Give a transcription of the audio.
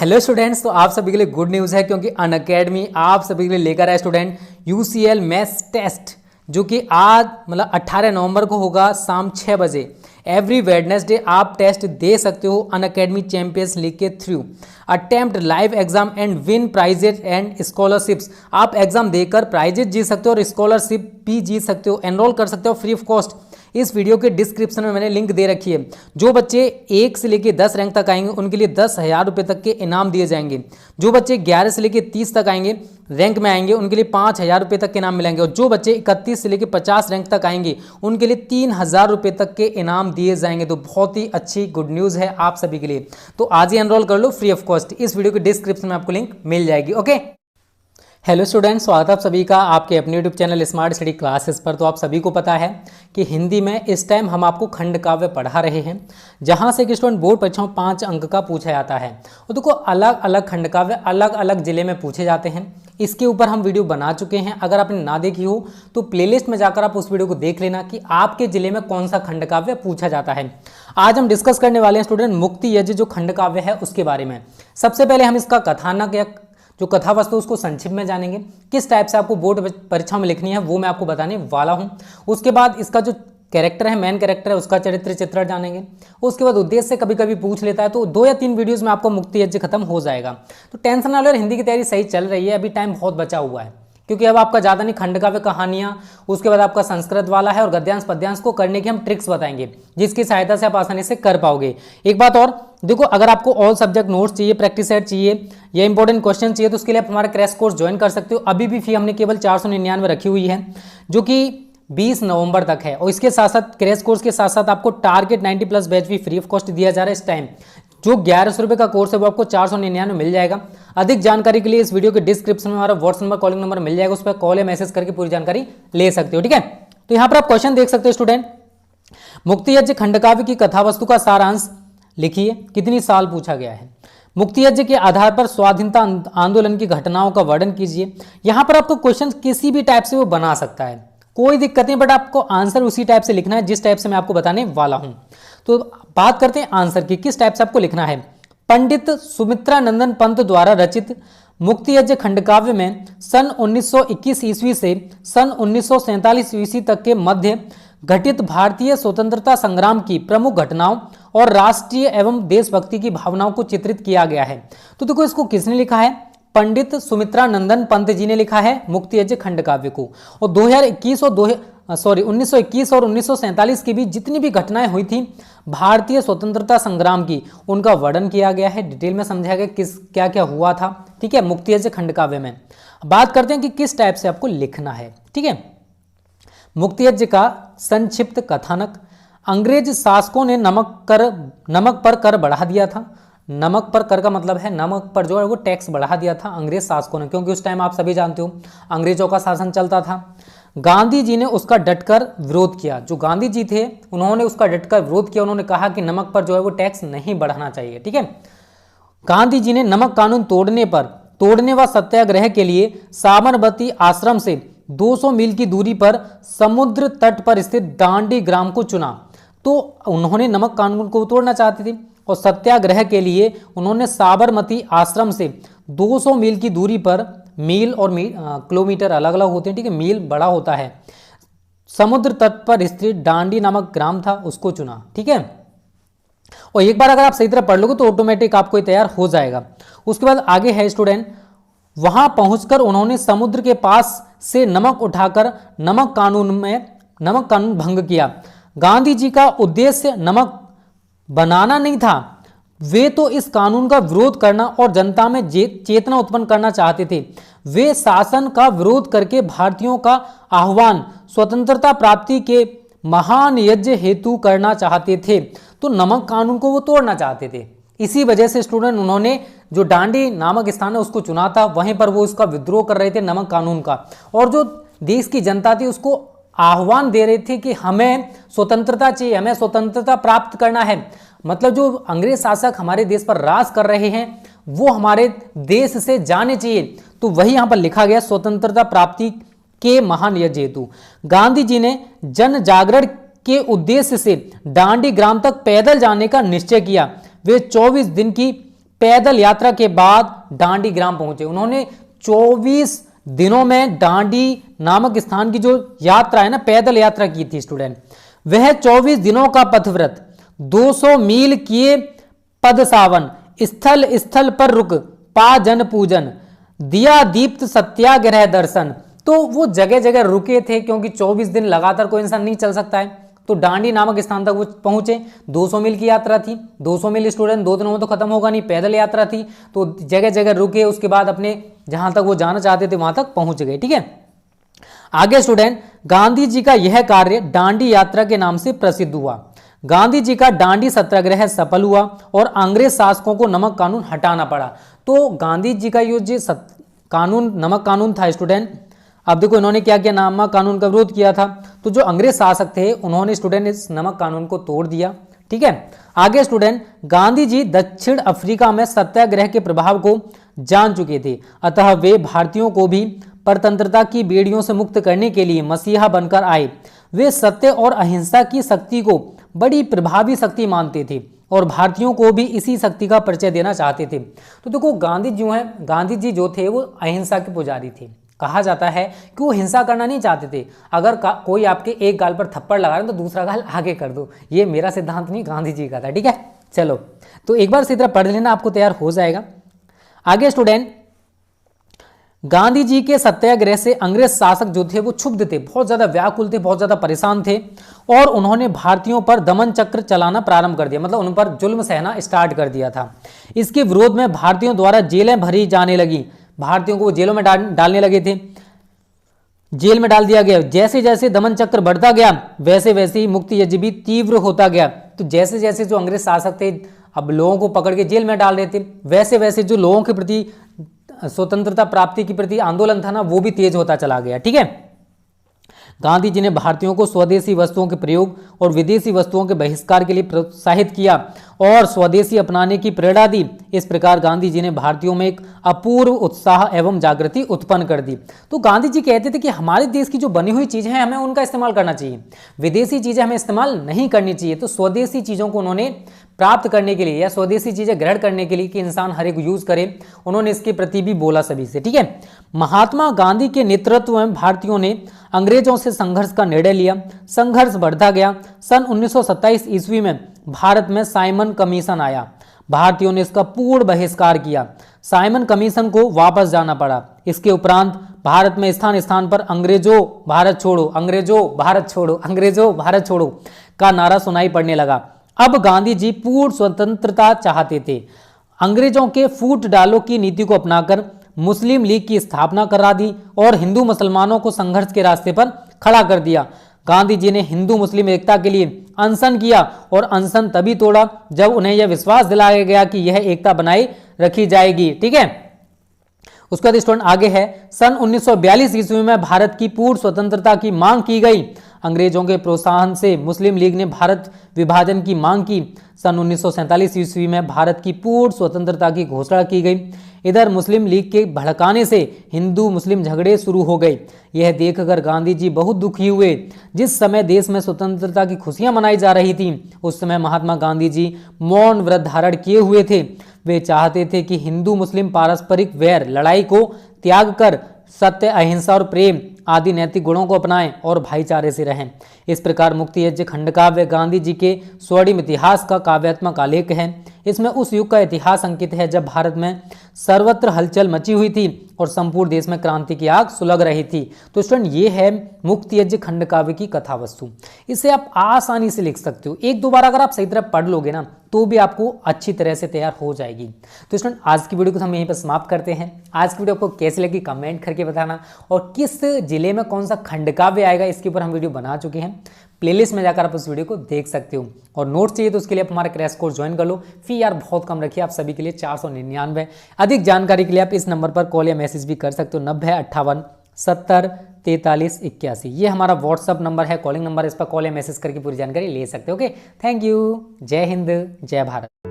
Hello students, तो आप सभी के लिए गुड न्यूज़ है क्योंकि अनअकैडमी आप सभी के लिए लेकर आए स्टूडेंट यूसीएल मैथ्स टेस्ट, जो कि आज मतलब 18 नवंबर को होगा शाम 6 बजे। एवरी वेडनेसडे आप टेस्ट दे सकते हो अनअकैडमी चैंपियंस लीग के through. Attempt live exam and win prizes and scholarships. आप एग्जाम देकर प्राइजेज जीत सकते हो और स्कॉलरशिप भी जीत सकते हो, एनरोल कर सकते हो फ्री ऑफ कॉस्ट। इस वीडियो के डिस्क्रिप्शन में मैंने लिंक दे रखी है। जो बच्चे 1 से लेकर 10 रैंक तक आएंगे उनके लिए 10,000 रुपये तक के इनाम दिए जाएंगे। जो बच्चे 11 से लेकर 30 तक आएंगे रैंक में आएंगे उनके लिए 5,000 रुपये तक के इनाम मिलेंगे। और जो बच्चे 31 से लेकर 50 रैंक तक आएंगे उनके लिए 3,000 रुपये तक के इनाम दिए जाएंगे। तो बहुत ही अच्छी गुड न्यूज़ है आप सभी के लिए। तो आज ही एनरोल कर लो फ्री ऑफ कॉस्ट। इस वीडियो के डिस्क्रिप्शन में आपको लिंक मिल जाएगी। ओके, हेलो स्टूडेंट्स, स्वागत है आप सभी का आपके अपने YouTube channel smart study classes पर। तो आप सभी को पता है कि हिंदी में इस टाइम हम आपको खंड काव्य पढ़ा रहे हैं, जहां से कि स्टूडेंट बोर्ड परीक्षाओं 5 अंक का पूछा जाता है। और देखो अलग अलग खंड काव्य अलग अलग जिले में पूछे जाते हैं। इसके ऊपर हम वीडियो बना चुके हैं। अगर आपने ना देखी हो तो प्लेलिस्ट में जाकर आप उस वीडियो को देख लेना कि आपके जिले में कौन सा खंड काव्य पूछा जाता है। आज हम डिस्कस करने वाले हैं स्टूडेंट मुक्ति यज्ञ जो खंड काव्य है उसके बारे में। सबसे पहले हम इसका कथानक या जो कथा वस्तु उसको संक्षिप्त में जानेंगे, किस टाइप से आपको बोर्ड परीक्षा में लिखनी है वो मैं आपको बताने वाला हूं। उसके बाद इसका जो कैरेक्टर है, मेन कैरेक्टर है, उसका चरित्र चित्रण जानेंगे। उसके बाद उद्देश्य से कभी कभी पूछ लेता है, तो 2 या 3 वीडियोस में आपको मुक्ति यज्ञ खत्म हो जाएगा। तो टेंशन ना लो, हिंदी की तैयारी सही चल रही है, अभी टाइम बहुत बचा हुआ है क्योंकि अब आपका ज़्यादा नहीं, खंड काव्य कहानियाँ, उसके बाद आपका संस्कृत वाला है और गद्यांश पद्यांश को करने की हम ट्रिक्स बताएंगे जिसकी सहायता से आप आसानी से कर पाओगे। एक बात और देखो, अगर आपको ऑल सब्जेक्ट नोट्स चाहिए, प्रैक्टिस सेट चाहिए या इंपॉर्टेंट क्वेश्चन चाहिए तो उसके लिए आप हमारा क्रैश कोर्स ज्वाइन कर सकते हो। अभी भी फी हमने केवल 499 रखी हुई है जो कि 20 नवंबर तक है। और इसके साथ साथ क्रैश कोर्स के साथ साथ आपको टारगेट 90+ बैच भी फ्री ऑफ कॉस्ट दिया जा रहा है इस टाइम। जो 1100 रुपये का कोर्स है वो आपको 499 में मिल जाएगा। अधिक जानकारी के लिए इस वीडियो के डिस्क्रिप्शन में हमारा व्हाट्सएप नंबर, कॉलिंग नंबर मिल जाएगा, उस पर कॉल या मैसेज करके पूरी जानकारी ले सकते हो। ठीक है, तो यहाँ पर आप क्वेश्चन देख सकते हो स्टूडेंट। मुक्ति यज्ञ खंड काव्य की कथा वस्तु का सारांश लिखिए, कितनी साल पूछा गया है। मुक्ति यज्ञ के आधार पर स्वाधीनता आंदोलन की घटनाओं का वर्णन कीजिए। यहाँ पर आपको क्वेश्चन किसी भी टाइप से वो बना सकता है, कोई दिक्कत नहीं, बट आपको आंसर उसी टाइप से लिखना है जिस टाइप से मैं आपको बताने वाला हूं। तो बात करते हैं आंसर की, किस टाइप से आपको लिखना है। पंडित सुमित्रा नंदन पंत द्वारा रचित मुक्ति यज्ञ खंड काव्य में सन 1921 ईस्वी से सन 1947 ईस्वी तक के मध्य घटित भारतीय स्वतंत्रता संग्राम की प्रमुख घटनाओं और राष्ट्रीय एवं देशभक्ति की भावनाओं को चित्रित किया गया है। तो देखो, इसको किसने लिखा है? पंडित सुमित्रा नंदन पंत जी ने लिखा है मुक्ति यज्ञ खंड काव्य को। और 1921 और 1947 के बीच जितनी भी घटनाएं हुई थी भारतीय स्वतंत्रता संग्राम की, उनका वर्णन किया गया है, डिटेल में समझाया गया किस क्या क्या हुआ था। ठीक है, मुक्ति यज्ञ खंड काव्य में बात करते हैं कि किस टाइप से आपको लिखना है। ठीक है, मुक्ति यज्ञ का संक्षिप्त कथानक। अंग्रेज शासकों ने नमक पर कर बढ़ा दिया था। नमक पर कर का मतलब है नमक पर जो है वो टैक्स बढ़ा दिया था अंग्रेज शासकों ने, क्योंकि उस टाइम आप सभी जानते हो अंग्रेजों का शासन चलता था। गांधी जी ने उसका डटकर विरोध किया। जो गांधी जी थे उन्होंने उसका डटकर विरोध किया। उन्होंने कहा कि नमक पर जो है वो टैक्स नहीं बढ़ाना चाहिए। ठीक है, गांधी जी ने नमक कानून तोड़ने व सत्याग्रह के लिए साबरमती आश्रम से 200 मील की दूरी पर समुद्र तट पर स्थित दांडी ग्राम को चुना। तो उन्होंने नमक कानून को तोड़ना चाहते थे और सत्याग्रह के लिए उन्होंने साबरमती आश्रम से 200 मील की दूरी पर, मील और किलोमीटर अलग अलग होते हैं, ठीक है, मील बड़ा होता है, समुद्र तट पर स्थित डांडी नामक ग्राम था उसको चुना। ठीक है, और एक बार अगर आप सही तरह पढ़ लोगे तो ऑटोमेटिक आपको ये तैयार हो जाएगा। उसके बाद आगे है स्टूडेंट, वहां पहुंचकर उन्होंने समुद्र के पास से नमक उठाकर नमक कानून भंग किया। गांधी जी का उद्देश्य नमक बनाना नहीं था, वे तो इस कानून का विरोध करना और जनता में चेतना उत्पन्न करना चाहते थे। वे शासन का विरोध करके भारतीयों का आह्वान स्वतंत्रता प्राप्ति के महान यज्ञ हेतु करना चाहते थे। तो नमक कानून को वो तोड़ना चाहते थे। इसी वजह से स्टूडेंट उन्होंने जो डांडी नामक स्थान है उसको चुना था, वहीं पर वो उसका विद्रोह कर रहे थे नमक कानून का। और जो देश की जनता थी उसको आह्वान दे रहे थे कि हमें स्वतंत्रता चाहिए, हमें स्वतंत्रता प्राप्त करना है। मतलब जो अंग्रेज शासक हमारे देश पर राज कर रहे हैं वो हमारे देश से जाने चाहिए। तो वही यहां पर लिखा गया, स्वतंत्रता प्राप्ति के महान यज्ञ हेतु गांधी जी ने जन जागरण के उद्देश्य से डांडी ग्राम तक पैदल जाने का निश्चय किया। वे 24 दिन की पैदल यात्रा के बाद डांडी ग्राम पहुंचे। उन्होंने 24 दिनों में डांडी नामक स्थान की जो यात्रा है ना, पैदल यात्रा की थी स्टूडेंट। वह 24 दिनों का पथव्रत, 200 मील किए पदसावन, स्थल स्थल पर रुक पा जन पूजन, दिया दीप्त सत्याग्रह दर्शन। तो वो जगह जगह रुके थे क्योंकि 24 दिन लगातार कोई इंसान नहीं चल सकता है। तो डांडी नामक स्थान तक वो पहुंचे। 200 मील की यात्रा थी। 200 मील स्टूडेंट 2 दिनों में तो खत्म होगा नहीं, पैदल यात्रा थी। तो जगह जगह रुके, उसके बाद अपने जहां तक वो जाना चाहते थे वहां तक पहुंच गए। ठीक है, आगे स्टूडेंट, गांधी जी का यह कार्य दांडी यात्रा के नाम से प्रसिद्ध हुआ। गांधी जी का दांडी सत्याग्रह सफल हुआ और अंग्रेज शासकों को नमक कानून हटाना पड़ा। तो गांधी जी का ये जो कानून, नमक कानून था स्टूडेंट, अब देखो इन्होंने क्या किया, नमक कानून का विरोध किया था। तो जो अंग्रेज शासक थे उन्होंने स्टूडेंट इस नमक कानून को तोड़ दिया। ठीक है, आगे स्टूडेंट, गांधी जी दक्षिण अफ्रीका में सत्याग्रह के प्रभाव को जान चुके थे, अतः वे भारतीयों को भी परतंत्रता की बेड़ियों से मुक्त करने के लिए मसीहा बनकर आए। वे सत्य और अहिंसा की शक्ति को बड़ी प्रभावी शक्ति मानते थे और भारतीयों को भी इसी शक्ति का परिचय देना चाहते थे। तो देखो गांधी जी जो थे वो अहिंसा के पुजारी थे। कहा जाता है कि वो हिंसा करना नहीं चाहते थे। अगर कोई आपके एक गाल पर थप्पड़ लगा रहे तो दूसरा गाल आगे कर दो, ये मेरा सिद्धांत नहीं, गांधी जी का था। ठीक है, चलो तो एक बार इसी तरह पढ़ लेना, आपको तैयार हो जाएगा। आगे स्टूडेंट, गांधी जी के सत्याग्रह से अंग्रेज शासक जो थे वो क्षुब्ध थे, बहुत ज्यादा व्याकुल थे, बहुत ज्यादा परेशान थे और उन्होंने भारतीयों पर दमन चक्र चलाना प्रारंभ कर दिया, मतलब उन पर जुल्म सहना स्टार्ट कर दिया था। इसके विरोध में भारतीयों द्वारा जेलें भरी जाने लगी। भारतीयों को जेलों में डालने लगे थे, जेल में डाल दिया गया। जैसे जैसे दमन चक्र बढ़ता गया वैसे वैसे ही मुक्ति यज्ञ भी तीव्र होता गया। तो जैसे जैसे जो अंग्रेज शासक थे अब लोगों को पकड़ के जेल में डाल रहे थे, वैसे वैसे जो लोगों के प्रति स्वतंत्रता प्राप्ति के प्रति आंदोलन था ना, वो भी तेज होता चला गया। ठीक है, गांधी जी ने भारतीयों को स्वदेशी वस्तुओं के प्रयोग और विदेशी वस्तुओं के बहिष्कार के लिए प्रोत्साहित किया और स्वदेशी अपनाने की प्रेरणा दी। इस प्रकार गांधी जी ने भारतीयों में एक अपूर्व उत्साह एवं जागृति उत्पन्न कर दी। तो गांधी जी कहते थे कि हमारे देश की जो बनी हुई चीजें हैं हमें उनका इस्तेमाल करना चाहिए, विदेशी चीजें हमें इस्तेमाल नहीं करनी चाहिए। तो स्वदेशी चीजों को उन्होंने प्राप्त करने के लिए या स्वदेशी चीजें ग्रहण करने के लिए कि इंसान हर एक यूज करे, उन्होंने इसके प्रति भी बोला सभी से। ठीक है, महात्मा गांधी के नेतृत्व में भारतीयों ने अंग्रेजों से संघर्ष का निर्णय लिया। संघर्ष बढ़ता गया। सन 1927 ईस्वी में भारत में साइमन कमीशन आया। भारतीयों ने इसका पूर्ण बहिष्कार किया। साइमन कमीशन को वापस जाना पड़ा। इसके उपरांत भारत में स्थान स्थान पर अंग्रेजों भारत छोड़ो, अंग्रेजों भारत छोड़ो, अंग्रेजों भारत छोड़ो का नारा सुनाई पड़ने लगा। अब गांधी जी पूर्ण स्वतंत्रता चाहते थे। अंग्रेजों के फूट डालो की नीति को अपनाकर मुस्लिम लीग की स्थापना करा दी और हिंदू मुसलमानों को संघर्ष के रास्ते पर खड़ा कर दिया। गांधी जी ने हिंदू मुस्लिम एकता के लिए अनशन किया और अनशन तभी तोड़ा जब उन्हें यह विश्वास दिलाया गया कि यह एकता बनाई रखी जाएगी। ठीक है, उसके बाद स्टूडेंट आगे है, सन 1942 ईस्वी में भारत की पूर्ण स्वतंत्रता की मांग की गई। अंग्रेजों के प्रोत्साहन से मुस्लिम लीग ने भारत विभाजन की मांग की। सन 1947 ईस्वी में भारत की पूर्ण स्वतंत्रता की घोषणा की गई। इधर मुस्लिम लीग के भड़काने से हिंदू मुस्लिम झगड़े शुरू हो गए। यह देखकर गांधी जी बहुत दुखी हुए। जिस समय देश में स्वतंत्रता की खुशियां मनाई जा रही थी उस समय महात्मा गांधी जी मौन व्रत धारण किए हुए थे। वे चाहते थे कि हिंदू मुस्लिम पारस्परिक वैर लड़ाई को त्याग कर सत्य अहिंसा और प्रेम आदि नैतिक गुणों को अपनाएं और भाईचारे से रहें। इस प्रकार मुक्ति यज्ञ खंडकाव्य गांधी जी के स्वर्णिम इतिहास का काव्यात्मक आलेख है। इसमें उस युग का इतिहास अंकित है जब भारत में सर्वत्र हलचल मची हुई थी और संपूर्ण देश में क्रांति की आग सुलग रही थी। तो स्टूडेंट ये है मुक्ति यज्ञ खंडकाव्य की कथा वस्तु। इसे आप आसानी से लिख सकते हो। एक दो बार अगर आप सही तरह पढ़ लोगे ना तो भी आपको अच्छी तरह से तैयार हो जाएगी। तो स्टूडेंट आज की वीडियो को हम यहीं पर समाप्त करते हैं। आज की वीडियो आपको कैसी लगी कमेंट करके बताना और किस जिले में कौन सा खंडकाव्य आएगा इसके ऊपर हम वीडियो बना चुके हैं। प्लेलिस्ट में जाकर आप उस वीडियो को देख सकते हो और नोट्स चाहिए तो उसके लिए आप हमारा क्रैश कोर्स ज्वाइन कर लो। फी यार बहुत कम रखिए आप सभी के लिए 499। अधिक जानकारी के लिए आप इस नंबर पर कॉल या मैसेज भी कर सकते हो 90 58 70 43 81। ये हमारा व्हाट्सअप नंबर है, कॉलिंग नंबर, इस पर कॉल या मैसेज करके पूरी जानकारी ले सकते हो। Okay, thank you. जय हिंद, जय भारत।